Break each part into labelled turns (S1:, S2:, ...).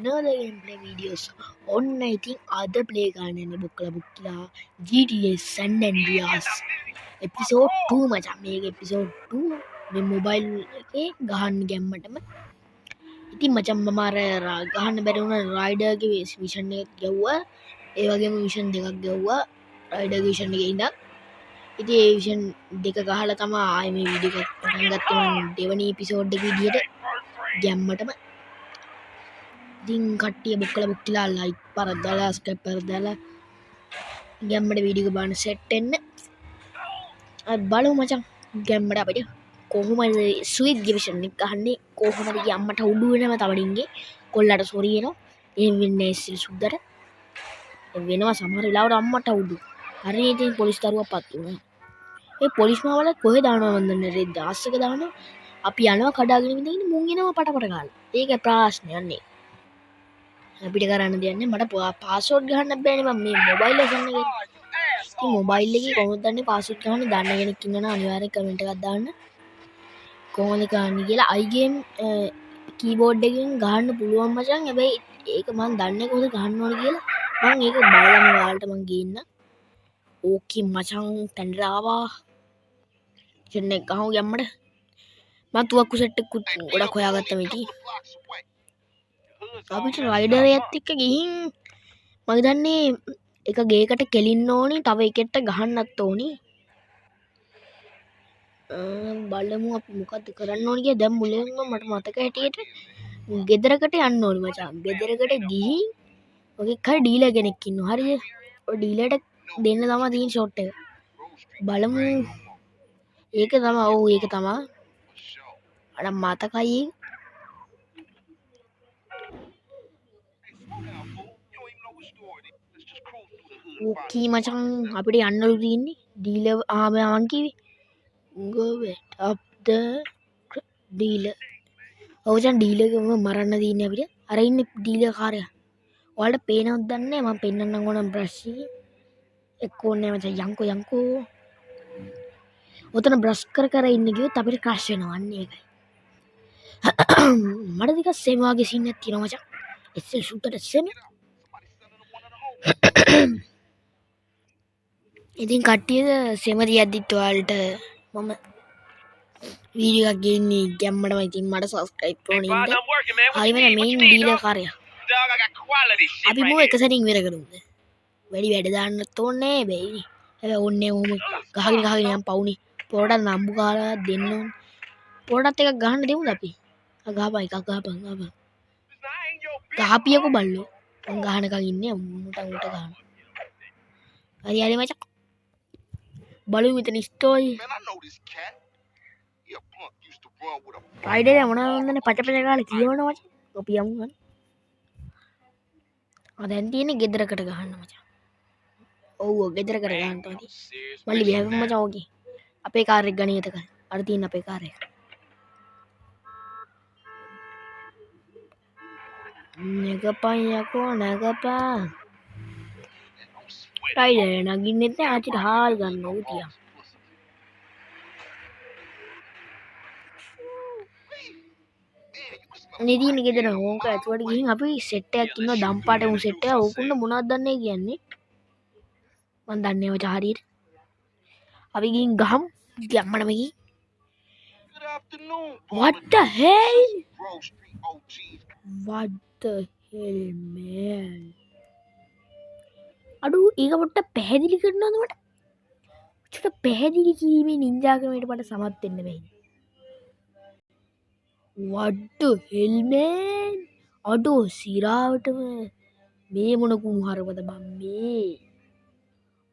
S1: another gameplay videos on I think other play කරන්න බුක්ලා GTA San Andreas episode 2 මචං මේක episode 2 මේ mobile එකේ ගහන්න ගැම්මටම ඉතින් මචං මම අර ගහන්න බැරි වුණා රයිඩර් ගේ මිෂන් එකක් ගැව්වා ඒ වගේම මිෂන් දෙකක් ගැව්වා රයිඩර් ගේ මිෂන් එකේ ඉඳන් ඉතින් ඒ මිෂන් දෙක ගහලා තමයි ආයේ මේ වීඩියෝ එක පටන් ගත්තේ මම දෙවෙනි episode එක විදියට ගැම්මටම ඉතින් කට්ටිය බුක්ලා ලයික් පරද්දාලා සබ්ස්ක්‍රයිබ් පරද්දාලා ගැම්මට වීඩියෝ එක බලන්න සෙට් වෙන්න අද බලමු මචං ගැම්මට අපිට කොහොමද ස්වීට් ඩිවිෂන් එක ගහන්නේ කොහොමද අම්මට උඩු වෙනව තවඩින්ගේ කොල්ලට සෝරි එනවා එහෙම වෙන්නේ නැහැ සුද්දට වෙනවා සමහර වෙලාවට අම්මට උඩු හරි ඉතින් පොලිස් දරුවා පත් වුණා ඒ පොලිස් මාවල කොහෙ දානවා මන් දන්නේ රෙද් දාස් එක දානවා අපි යනවා කඩාගෙන ඉඳගෙන මුන් එනවා පටපට ගාලා ඒක ප්‍රශ්නයක් නේ අපිට කරන්න දෙයක් නැහැ මට පාස්වර්ඩ් ගහන්න බෑනේ මම මේ මොබයිල් එක ගන්න එක ඉතින් මොබයිල් එකේ කොහොමද දන්නේ පාස්වර්ඩ් ගහන්න දන්න කෙනෙක් ඉන්නවනම් අනිවාර්යෙන් කමෙන්ට් එකක් දාන්න කොහොමද ගහන්නේ කියලා iGame කීබෝඩ් එකෙන් ගහන්න පුළුවන් මචං හැබැයි ඒක මම දන්නේ කොහොමද ගහන්න ඕනේ කියලා මම ඒක බලලා ඔයාලට මම ගේන්න ඕකේ මචං තැන්ට ආවා ජෙන්නේ ගහමු යම්මඩ මම තුවක්කු සෙට් එකකුත් ගොඩක් හොයාගත්තා මේටි අපිට රයිඩර් එකත් එක්ක ගිහින් මම දන්නේ එක ගේකට කෙලින්න ඕනි තව එකෙක්ට ගහන්නත් ඕනි බලමු අපි මොකද්ද කරන්න ඕනි කියලා දැන් මුලින්ම මට මතක හැටියට ගෙදරකට යන්න ඕනි මචං ගෙදරකට ගිහින් ඔගේ කයි ඩීලර් කෙනෙක් ඉන්නවා හරිද ඔය ඩීලර්ට දෙන්න තමයි තියෙන ෂොට් එක බලමු ඒක තමයි ඔව් ඒක තමයි අර මතකයි ඕකී මචං අපිට යන්නලු තියෙන්නේ ඩීලර් මං කිව්වේ go wet up the dealer ඔව් මචං ඩීලර් ගම මරන්න තියෙන්නේ අපිට අර ඉන්නේ ඩීලර් කාර්යය ඔයාලට පේනවද දන්නේ මම පෙන්නන්නම් ඕන බ්‍රෂ් එක එක්ක ඕනේ මචං යන්කෝ ඔතන බ්‍රෂ් කර ඉන්න ගියොත් අපිට ක්‍රෂ් වෙනවා අන්න ඒකයි මට ටිකක් සෙම වගේ සීන් එකක් තියෙනවා මචං එස්සෙල් ෂූටර් සෙම ඉතින් කට්ටියද සෙම දියද්දිත් ඔයාලට මම වීඩියෝ එකක් ගේන්නේ ගැම්මටම ඉතින් මට සබ්ස්ක්‍රයිබ් කරන්න ඉන්න හරි වෙන මේන් ඩීලර් කාර්යය අපි මොකද එක සැරින් ඉවර කරමුද වැඩි වැඩ දාන්නත් ඕනේ බෑනේ හැබැයි ඕන්නේ ඕම ගහගෙන යම් පවුනේ පොරටත් නම්බු කාලා දෙන්න ඕනේ පොරටත් එකක් ගහන්න දෙමුද අපි ගහපන් එකක් ගහපන් ගහපියකෝ බල්ලෝ මං ගහනකන් ඉන්නේ උන්ට ගහන හරි මචං බලමු මෙතන ස්ටෝරි රයිඩර් මොනවද පච කාලේ කියවනවා මචං අපි යමු ගන්න දැන් තියෙන්නේ ගෙදරකට ගහන්න මචං ඔව් ගෙදරකට ගහන්න තමයි මල්ලි බෑව මචං ඕකේ අපේ කාර් එක ගණන් එතක අර තියෙන අපේ කාර් එක නගපන් යකෝ නගපන් රයිඩර් නගින්නෙත් නෑ ආච්චිට හාල් ගන්න ඕක තියා නිදීන ගෙදර ඕක ඇතුවට ගිහින් අපි සෙට් එකක් ඉන්නවා දම් පාට උන් සෙට් එක ඕකුන්ට මොනවද දන්නේ කියන්නේ මන් දන්නේ මචං හරියට අපි ගිහින් ගහමු ගැම්මටම ගිහින් what the hell man අඩු ඒක පොට්ට පැහැදිලි කරනවද මට චුට්ට පැහැදිලි කිරීමේ නින්ජා ක්‍රමයට මට සමත් වෙන්න බැහැ what the hell man අඩෝ සිරාවටම මේ මොන කුණුහරුපද බම් මේ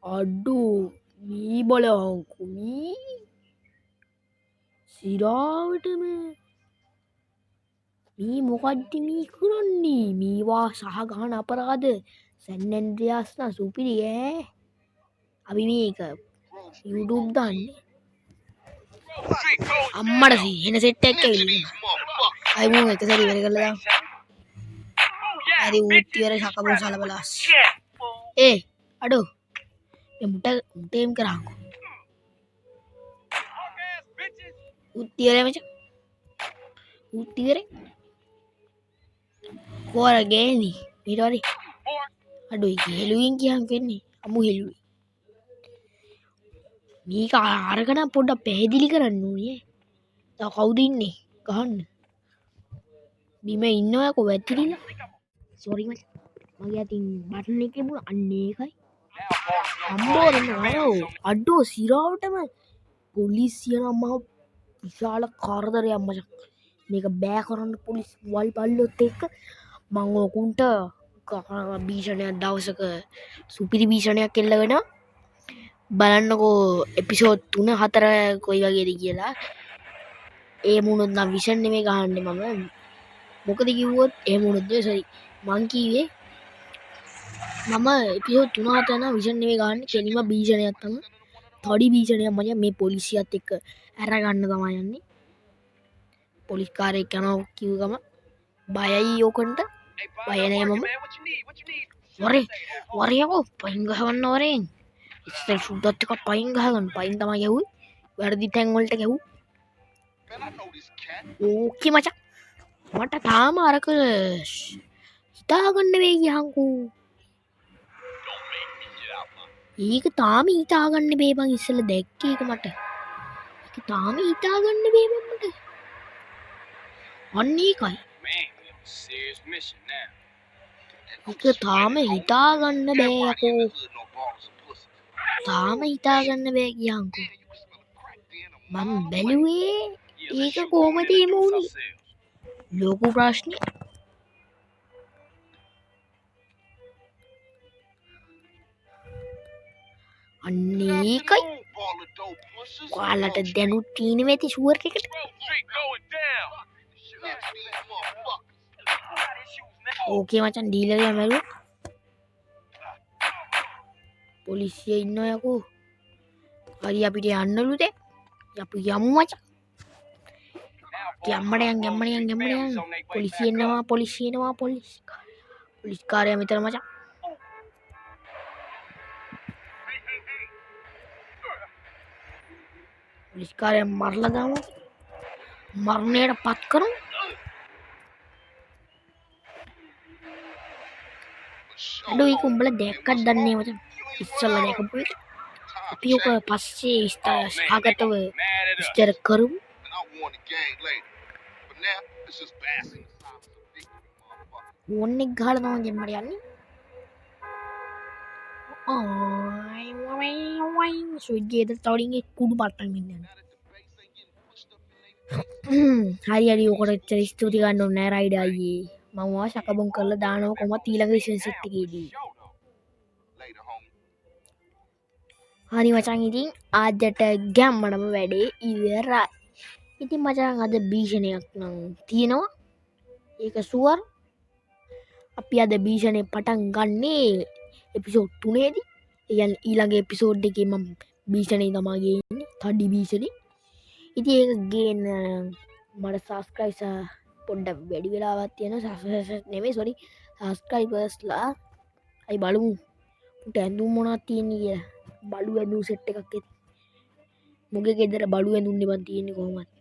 S1: අඩෝ මේ බලංකෝ මේ සිරාවටම මේ මොකද්ද මේ කරන්නේ මේවා සහ ගහන අපරාධ සැන් ඇන්ඩ්‍රියාස් නා සුපිරි ඈ අපි මේක YouTube දාන්නේ අම්මට එන සෙට් එකක් ඇවිල්ලා අය මම එක සැරේ ඉවර කරලා දාමු හරි ඌට් ඉවර සකබෝ සලබලාස් අඩෝ මේ මුටේම් කරාකෝ ඌට් ඉවරයි මචං ඌට් ඉවරයි කෝර ගේනි ඊටරි අඩුයි හෙළුවෙන් කියන් වෙන්නේ අමු හෙළුවේ මේක අරගෙන පොඩ්ඩක් පැහැදිලි කරන්න ඕනේ තව කවුද ඉන්නේ ගහන්න බිම ඉන්නවයකො වැතිරිලා සෝරි මචං මගේ අතින් බටන් එක තිබුණා අන්න ඒකයි අම්බෝ දෙන්න අයෝ අඩෝ සිරාවටම පොලිසිය නම් මහ විශාල කරදරයක් මචං මේක බෑ කරන්න පොලිස් වල් පල්ලොත් එක්ක මං ඕකුන්ට භීෂණයක් දවසක සුපිරි භීෂණයක් එල්ලගෙන බලන්නකෝ එපිසෝඩ් 3-4 කොයි වගේද කියලා ඒ මුණොත් නම් විෂන් නෙමෙයි ගහන්නේ මම මොකද කිව්වොත් ඒ මුණොත් සරි මං කිව්වේ මම එපිසෝඩ් 3-4 නම් විෂන් නෙමෙයි ගහන්නේ කෙලිම භීෂණයක් තමයි තඩි භීෂණයක් මචං මේ පොලිසියත් එක්ක අරගන්න තමයි යන්නේ පොලිස් කාරයෙක් යනවා කිව්ව ගම බයයි ඕකට බය නෑ මම වරයකෝ පයින් ගහවන්න වරෙන් ඉස්සර සුද්දත් එක්ක පයින් ගහගන්න පයින් තමයි ගැහුවේ වැරදි තැන් වලට ගැහුවා ඕකේ මචං මට තාම අරක හිතාගන්න වෙයි යහන්කෝ ඒක තාම හිතාගන්න බෑ බං ඉස්සෙල්ලා දැක්කේ ඒක මට ඒක තාම හිතාගන්න බෑ මට අන්න ඒකයි ඒක තාම හිතාගන්න බෑ යකෝ තාම හිතාගන්න බෑ කියහන්කෝ මම බැලුවේ ඒක කොහොමද එහෙම වුනේ ලොකු ප්‍රශ්නේ අන්න ඒකයි ඔයාලට දැනුත් තියෙනවා ඇති ෂුවර් එකට ඕකේ මචං ඩීලර් එක මැරුවා පොලිසිය ඉන්නවා යකෝ හරි අපිට යන්නලු දැන් අපි යමු මචං යම්මඩ යන් පොලිසිය එනවා පොලිස් කාර්යය මෙතන මචං පොලිස් කාර්යය මරලා දාමු මරණයට පත් කරමු අඩෝ ඒක උඹලා දැක්කත් දන්නේ මචං ඉස්සල්ලා දැකපු එක අපි ඔක පස්සේ ස්ථාගතව විස්තර කරමු ඕන් එක ගහලා තමයි ගෙම්මට යන්නේ ස්විච් ගේද තවඩින්ගේ කුඩු පට්ටන් වෙන්න හරි ඔකට ස්තුති ගන්න ඕනේ නෑ රයිඩ් අයියේ මම ඔයා සකබොන් කරලා දානවා කොහොමද ඊළඟ විෂන් සෙට් එකේදී හරි මචං ඉතින් ආජට ගැම්මටම වැඩේ ඉවරයි ඉතින් මචං අද භීෂණයක් නම් තියෙනවා ඒක සුවර් අපි අද භීෂණය පටන් ගන්නේ එපිසෝඩ් 3 දී يعني ඊළඟ එපිසෝඩ් එකේ මම භීෂණය තමයි ගේන්නේ තඩි භීෂණය ඉතින් ඒක ගේන්න මට සබ්ස්ක්‍රයිබ්ස් පොඩ්ඩක් වැඩි වෙලාවක් තියෙනවා සබ්ස්ක්‍රයිබර්ස් නෙමෙයි සෝරි සබ්ස්ක්‍රයිබර්ස්ලා අයි බලමු උට ඇඳුම් මොනවද තියෙන්නේ කියලා බලු ඇඳුම් සෙට් එකක් ඇති මොගේ ගෙදර බලු ඇඳුම් නේ බන් තියෙන්නේ කොහොමද